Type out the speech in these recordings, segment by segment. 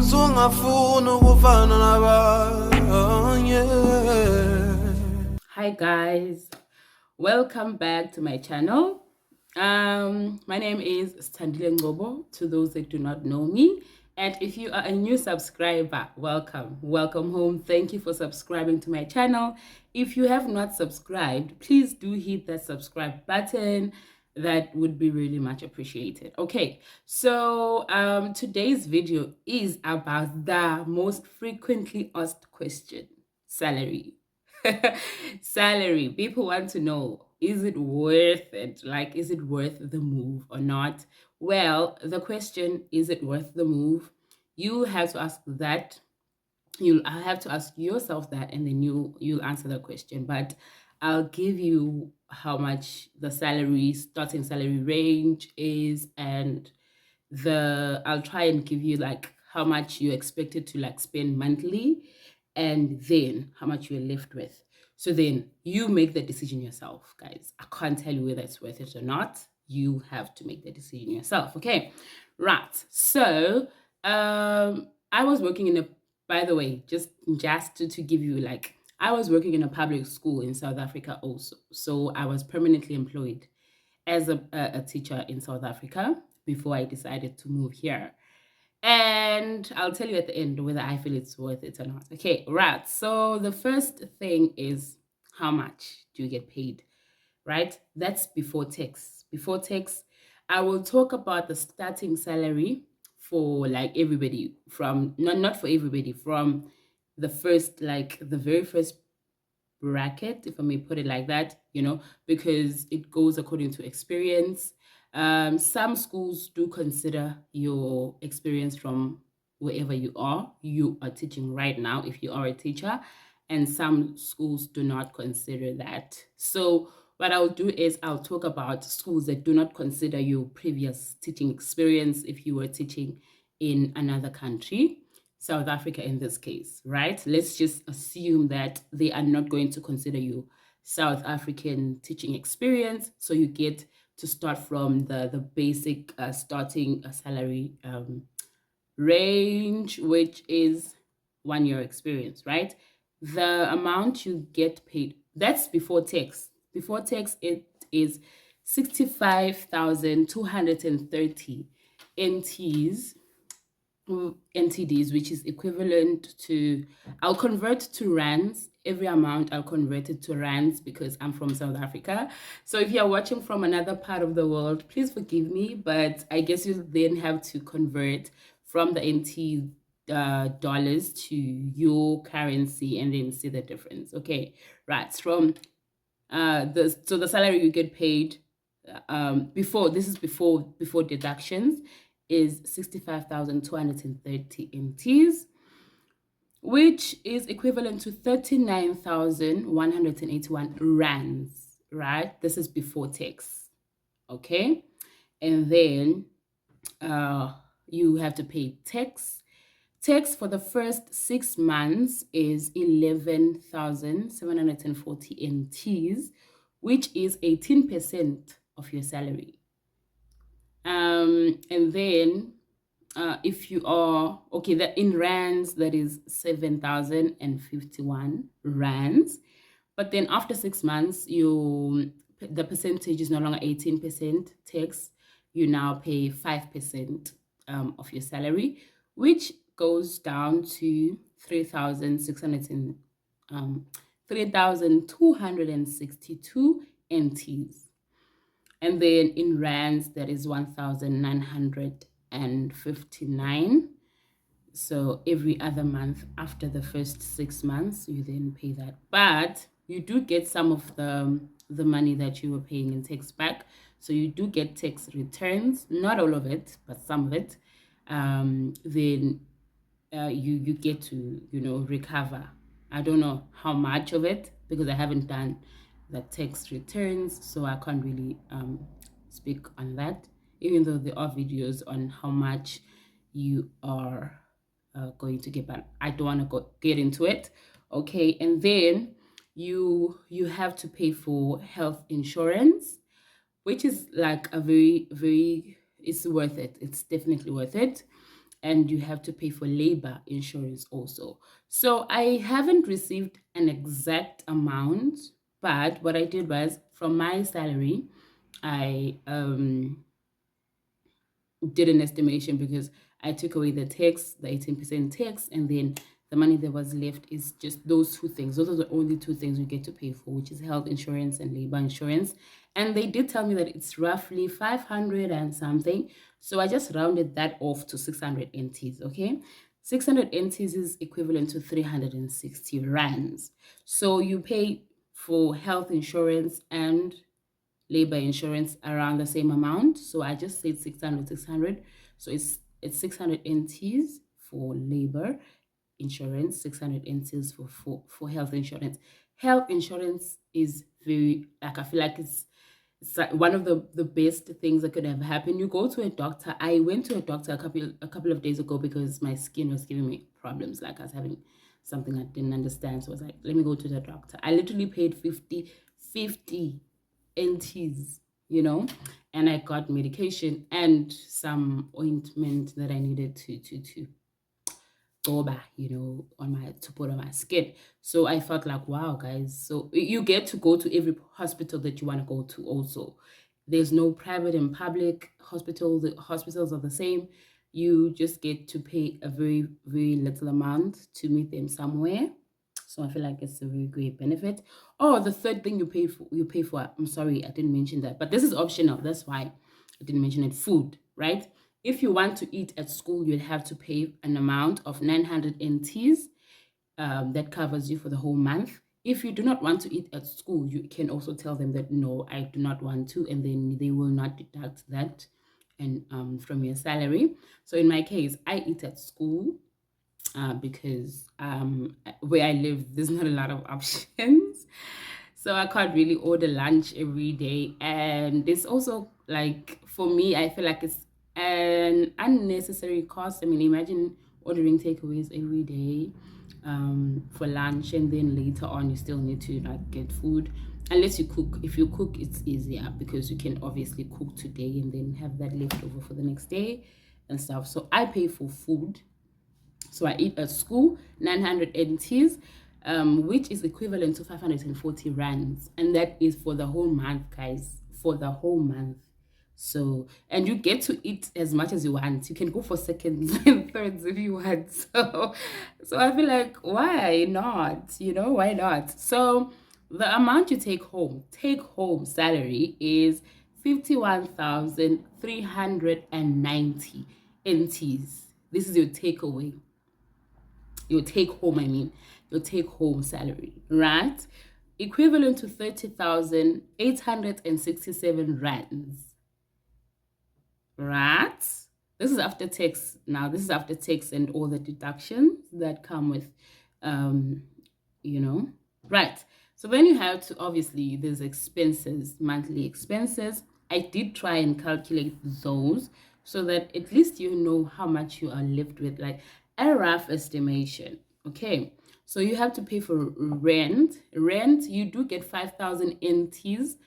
Hi guys, welcome back to my channel. My name is Standile Ngobo, to those that do not know me. And if you are a new subscriber, welcome home. Thank you for subscribing to my channel. If you have not subscribed, please do hit that subscribe button. That would be really much appreciated. Okay, so today's video is about the most frequently asked question: salary. Salary. People want to know, is it worth it? Like, is it worth the move or not? Well, the question, is it worth the move? You have to ask that. You'll have to ask yourself that, and then you'll answer the question. But I'll give you how much the starting salary range is, and I'll try and give you like how much you expected to like spend monthly, and then how much you're left with. So then you make the decision yourself, guys. I can't tell you whether it's worth it or not. You have to make the decision yourself. Okay, right. So I was working in a, by the way, just to give you like, I was working in a public school in South Africa also. So I was permanently employed as a teacher in South Africa before I decided to move here. And I'll tell you at the end whether I feel it's worth it or not. Okay, right. So the first thing is, how much do you get paid, right? That's before tax. Before tax, I will talk about the starting salary for like everybody, from not for everybody, from the first, like the very first bracket, if I may put it like that, because it goes according to experience. Some schools do consider your experience from wherever you are teaching right now, if you are a teacher, and some schools do not consider that. So what I'll do is I'll talk about schools that do not consider your previous teaching experience if you were teaching in another country. South Africa in this case, right? Let's just assume that they are not going to consider you South African teaching experience. So you get to start from the basic starting salary range, which is 1 year experience, right? The amount you get paid, that's before tax. Before tax, it is 65,230 NTDs, which is equivalent to, I'll convert to rands. Every amount I'll convert it to rands because I'm from South Africa. So if you're watching from another part of the world, please forgive me, but I guess you then have to convert from the NT dollars to your currency and then see the difference. Okay, right. From the salary you get paid before deductions is 65,230 NTs, which is equivalent to 39,181 rands, right? This is before tax, okay? And then you have to pay tax. Tax for the first 6 months is 11,740 NTs, which is 18% of your salary. And then if you are, okay, that in rands, that is 7,051 rands. But then after 6 months, the percentage is no longer 18% tax. You now pay 5% of your salary, which goes down to 3,262 NTs. And then in rands, that is 1,959. So every other month after the first 6 months, you then pay that. But you do get some of the money that you were paying in tax back. So you do get tax returns, not all of it, but some of it. Then you get to, recover. I don't know how much of it because I haven't done the tax returns, so I can't really speak on that, even though there are videos on how much you are going to get, but I don't want to get into it. Okay, and then you have to pay for health insurance, which is like a very, very, it's worth it. It's definitely worth it. and you have to pay for labor insurance also. So I haven't received an exact amount, but what I did was from my salary, I did an estimation because I took away the tax, the 18% tax, and then the money that was left is just those two things. Those are the only two things we get to pay for, which is health insurance and labor insurance. And they did tell me that it's roughly 500 and something. So I just rounded that off to 600 NTs, okay? 600 NTs is equivalent to 360 rands. So you pay for health insurance and labor insurance around the same amount. So I just said 600, 600. So it's 600 NTs for labor insurance, 600 NTs for health insurance. Health insurance is very, like, I feel like it's like one of the best things that could have happened. You go to a doctor. I went to a doctor a couple of days ago because my skin was giving me problems. Like I was having something I didn't understand. So I was like, let me go to the doctor. I literally paid 50 NTs, and I got medication and some ointment that I needed to go back, on my to put on my skin. So I felt like, wow, guys. So you get to go to every hospital that you want to go to also. There's no private and public hospital. The hospitals are the same. You just get to pay a very, very little amount to meet them somewhere. So I feel like it's a very great benefit. Oh, the third thing you pay for, I'm sorry, I didn't mention that, but this is optional. That's why I didn't mention it. Food, right? If you want to eat at school, you'd have to pay an amount of 900 NTs that covers you for the whole month. If you do not want to eat at school, you can also tell them that no, I do not want to, and then they will not deduct that and from your salary. So in my case, I eat at school because where I live, there's not a lot of options. So I can't really order lunch every day. And it's also like, for me, I feel like it's an unnecessary cost. I mean, imagine ordering takeaways every day for lunch, and then later on you still need to like get food. Unless you cook. If you cook, it's easier because you can obviously cook today and then have that left over for the next day and stuff. So I pay for food, so I eat at school, 900 NTs, which is equivalent to 540 rands. And that is for the whole month, guys, for the whole month. So, and you get to eat as much as you want. You can go for seconds and thirds if you want. So I feel like, why not? Why not? So the amount you take home salary is 51,390 NTs. This is your takeaway. Your take home, your take home salary, right? Equivalent to 30,867 rands, right? This is after tax. Now, this is after tax and all the deductions that come with, you know, right? So then you have to, obviously, there's expenses, monthly expenses. I did try and calculate those so that at least you know how much you are left with, like a rough estimation. Okay, so you have to pay for rent. Rent, you do get 5,000 NTs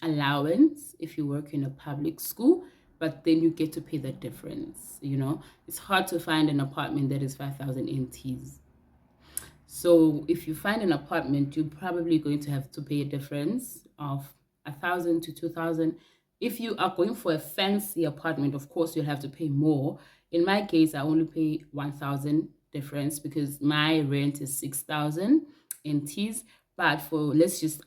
allowance if you work in a public school, but then you get to pay the difference. It's hard to find an apartment that is 5,000 NTs. So if you find an apartment, you're probably going to have to pay a difference of 1,000 to 2,000. If you are going for a fancy apartment, of course, you'll have to pay more. In my case, I only pay 1,000 difference because my rent is 6,000 NTs. But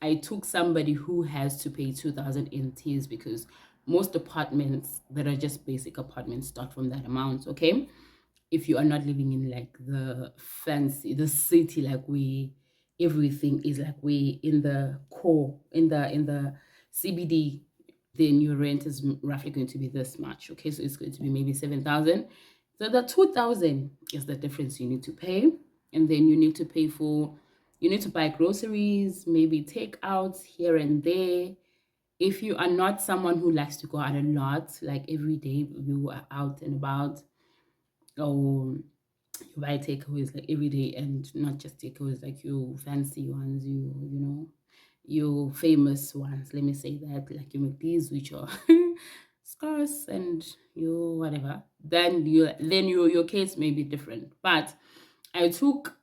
I took somebody who has to pay 2,000 NTs because most apartments that are just basic apartments start from that amount, okay? If you are not living in like the city, like everything is like we in the core, in the CBD, then your rent is roughly going to be this much. Okay, so it's going to be maybe 7,000. So the 2,000 is the difference you need to pay, and then you need to buy groceries, maybe takeouts here and there. If you are not someone who likes to go out a lot, like every day you are out and about, or you buy takeaways like every day, and not just takeaways, like you fancy ones, you famous ones, let me say that, like you make these, which are scarce and you whatever, then your case may be different. But I took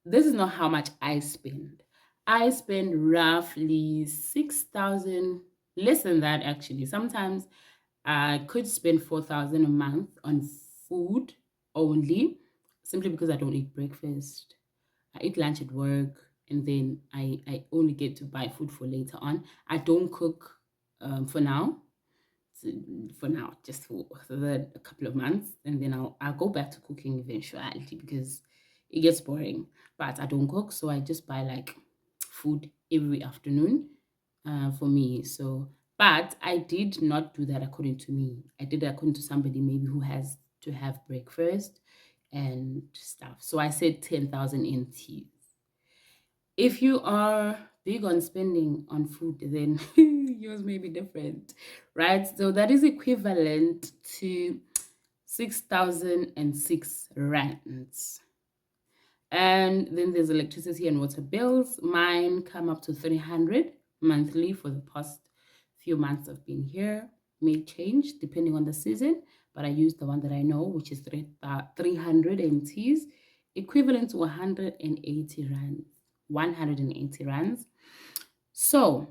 this is not how much I spend. I spend roughly 6,000, less than that actually. Sometimes I could spend 4,000 a month on food only, simply because I don't eat breakfast. I eat lunch at work, and then I only get to buy food for later on. I don't cook for now. For now, just for a couple of months, and then I'll go back to cooking eventually because it gets boring. But I don't cook, so I just buy like food every afternoon for me. So, but I did not do that according to me. I did it according to somebody maybe who has to have breakfast and stuff. So I said 10,000 NT. If you are big on spending on food, then yours may be different, right? So that is equivalent to 6,006 rands. And then there's electricity and water bills. Mine come up to 300 monthly for the past few months I've been here. May change depending on the season, but I use the one that I know, which is 300 NTs, equivalent to 180 rands. 180 rands. So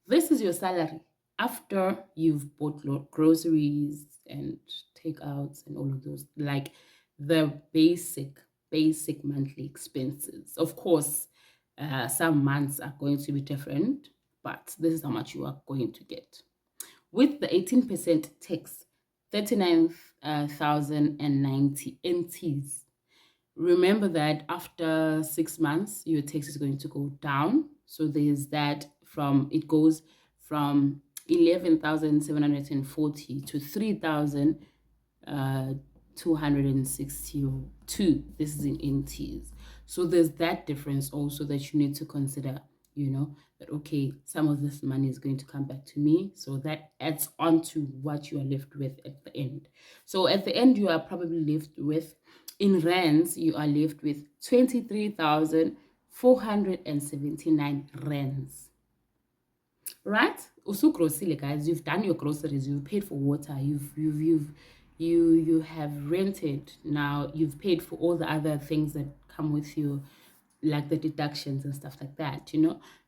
this is your salary after you've bought groceries and takeouts and all of those, like the basic monthly expenses. Of course, some months are going to be different, but this is how much you are going to get. With the 18% tax, 39,090 NTs. Remember that after 6 months, your tax is going to go down. So there's that it goes from 11,740 to 3,262. This is in NTs. So there's that difference also that you need to consider, that okay, some of this money is going to come back to me. So that adds on to what you are left with at the end. So at the end, you are probably left with, in rands, you are left with 23,479 rands. Right? Also grocery, guys, you've done your groceries, you've paid for water, you have rented. Now you've paid for all the other things that come with you, like the deductions and stuff like that.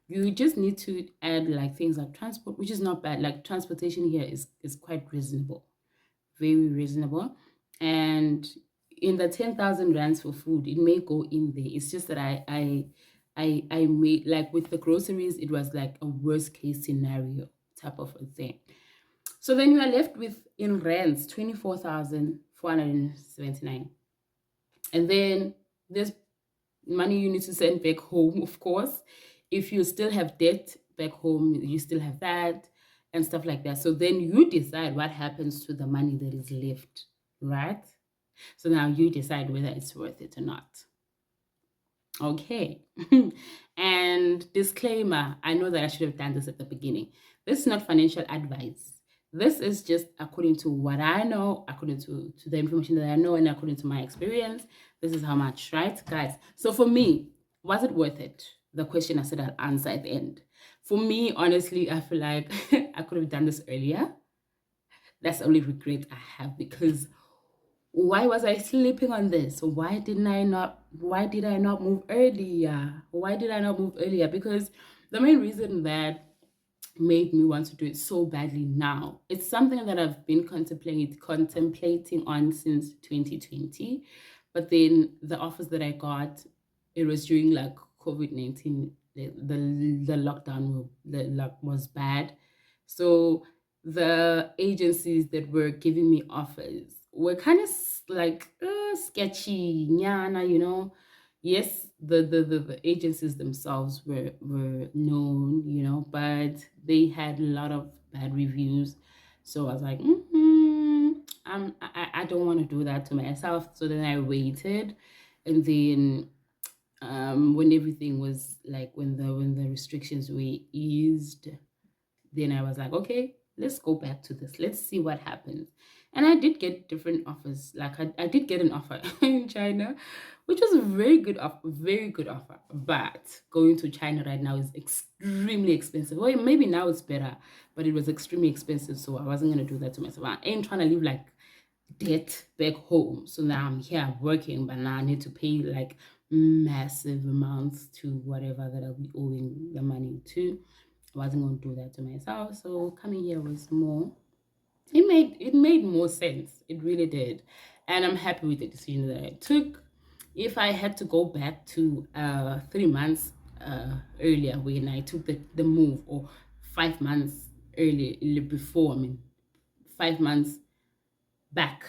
You just need to add like things like transport, which is not bad. Like transportation here is quite reasonable, very reasonable. And in the 10,000 rands for food, it may go in there. It's just that I made, like with the groceries, it was like a worst case scenario type of a thing. So then you are left with, in rands, 24,479. And then there's money you need to send back home, of course. If you still have debt back home, you still have that and stuff like that. So then you decide what happens to the money that is left, right? So now you decide whether it's worth it or not. Okay. And disclaimer, I know that I should have done this at the beginning. This is not financial advice. This is just according to what I know, according to the information that I know, and according to my experience. This is how much, right, guys? So for me, was it worth it? The question I said I'll answer at the end. For me, honestly, I feel like I could have done this earlier. That's the only regret I have, because why was I sleeping on this? Why did I not move earlier? Because the main reason that made me want to do it so badly now, it's something that I've been contemplating on since 2020. But then the offers that I got, it was during like COVID-19, the lockdown, was bad. So the agencies that were giving me offers were kind of like sketchy, nyana. Yes, the agencies themselves were known, but they had a lot of bad reviews. So I was like, I don't want to do that to myself. So then I waited, and then when everything was like, when the restrictions were eased, then I was like, okay, let's go back to this. Let's see what happens. And I did get different offers. Like I did get an offer in China, which was a very good offer. But going to China right now is extremely expensive. Well, maybe now it's better, but it was extremely expensive. So I wasn't gonna do that to myself. I ain't trying to live like debt back home. So now I'm here working, but now I need to pay like massive amounts to whatever that I'll be owing the money to. I wasn't going to do that to myself. So coming here was more. It made more sense. It really did, and I'm happy with the decision that I took. If I had to go back to 3 months earlier when I took the move, or 5 months earlier before, I mean 5 months back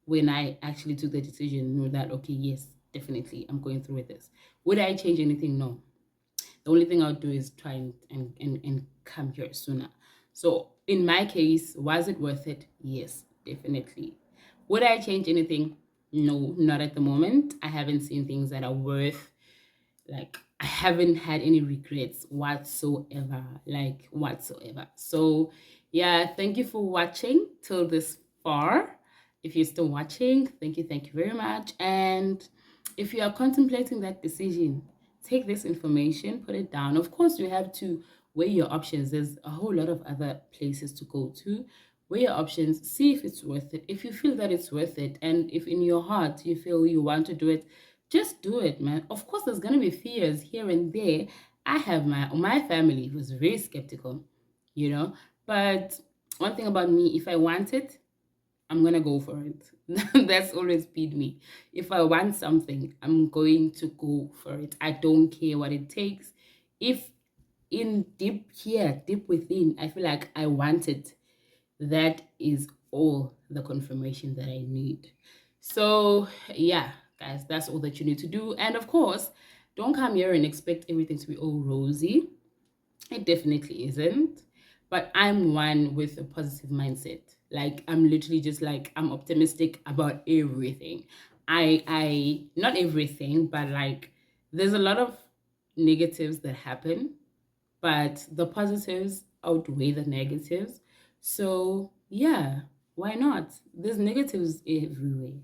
when I actually took the decision, know that okay, yes, definitely I'm going through with this. Would I change anything? No. The only thing I'll do is try and come here sooner. So in my case, was it worth it? Yes, definitely. Would I change anything? No, not at the moment. I haven't seen things that are worth, like I haven't had any regrets whatsoever, like whatsoever. So yeah, thank you for watching till this far. If you're still watching, thank you very much. And if you are contemplating that decision, take this information, put it down. Of course, you have to weigh your options. There's a whole lot of other places to go to. Weigh your options, see if it's worth it. If you feel that it's worth it, and if in your heart you feel you want to do it, just do it, man. Of course, there's gonna be fears here and there. I have my family was very skeptical, you know. But one thing about me, if I want it, I'm gonna go for it. That's always been me. If I want something, I'm going to go for it. I don't care what it takes. If in deep here, deep within, I feel like I want it, that is all the confirmation that I need. So, yeah, guys, that's all that you need to do. And of course, don't come here and expect everything to be all rosy. It definitely isn't. But I'm one with a positive mindset. Like I'm literally just like I'm optimistic about everything. I not everything, but like there's a lot of negatives that happen, but the positives outweigh the negatives. So, yeah, why not? There's negatives everywhere,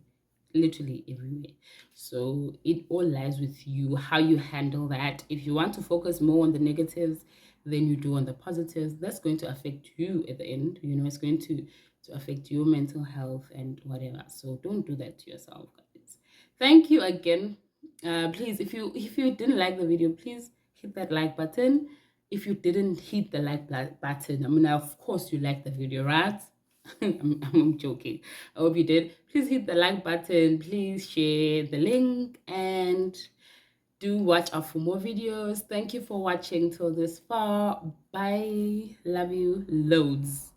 literally everywhere. So, it all lies with you, how you handle that. If you want to focus more on the negatives than you do on the positives, that's going to affect you at the end. You know, it's going to affect your mental health and whatever. So, don't do that to yourself, guys. Thank you again. Please, if you didn't like the video, please hit that like button. If you didn't hit the like button, I mean, of course you liked the video, right? I'm joking. I hope you did. Please hit the like button. Please share the link and do watch out for more videos. Thank you for watching till this far. Bye. Love you loads.